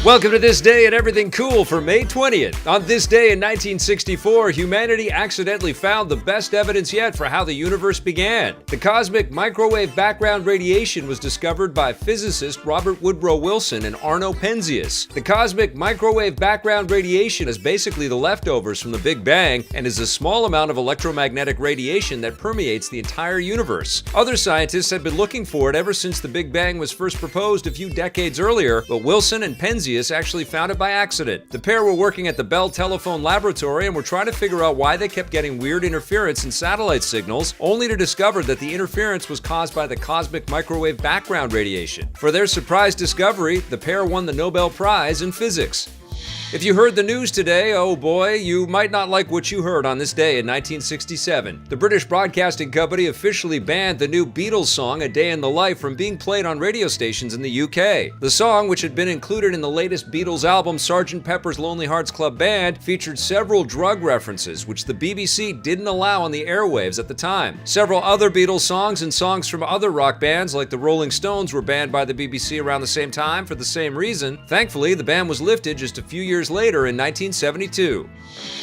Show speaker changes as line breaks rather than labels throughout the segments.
Welcome to This Day and Everything Cool for May 20th. On this day in 1964, humanity accidentally found the best evidence yet for how the universe began. The cosmic microwave background radiation was discovered by physicist Robert Woodrow Wilson and Arno Penzias. The cosmic microwave background radiation is basically the leftovers from the Big Bang and is a small amount of electromagnetic radiation that permeates the entire universe. Other scientists had been looking for it ever since the Big Bang was first proposed a few decades earlier, but Wilson and Penzias actually found it by accident. The pair were working at the Bell Telephone Laboratory and were trying to figure out why they kept getting weird interference in satellite signals, only to discover that the interference was caused by the cosmic microwave background radiation. For their surprise discovery, the pair won the Nobel Prize in Physics. If you heard the news today, oh boy, you might not like what you heard on this day in 1967. The British Broadcasting Company officially banned the new Beatles song, A Day in the Life, from being played on radio stations in the UK. The song, which had been included in the latest Beatles album, Sgt. Pepper's Lonely Hearts Club Band, featured several drug references, which the BBC didn't allow on the airwaves at the time. Several other Beatles songs and songs from other rock bands, like the Rolling Stones, were banned by the BBC around the same time for the same reason. Thankfully, the ban was lifted just a few years later in 1972.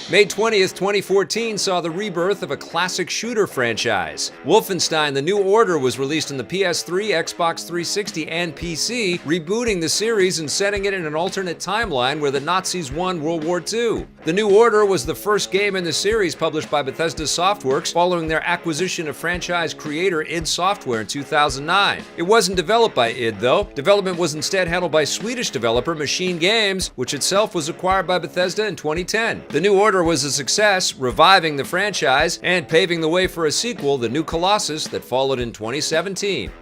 May 20th, 2014 saw the rebirth of a classic shooter franchise. Wolfenstein: The New Order was released on the PS3, Xbox 360, and PC, rebooting the series and setting it in an alternate timeline where the Nazis won World War II. The New Order was the first game in the series published by Bethesda Softworks following their acquisition of franchise creator id Software in 2009. It wasn't developed by id, though. Development was instead handled by Swedish developer Machine Games, which itself was acquired by Bethesda in 2010. The New Order was a success, reviving the franchise and paving the way for a sequel, The New Colossus, that followed in 2017.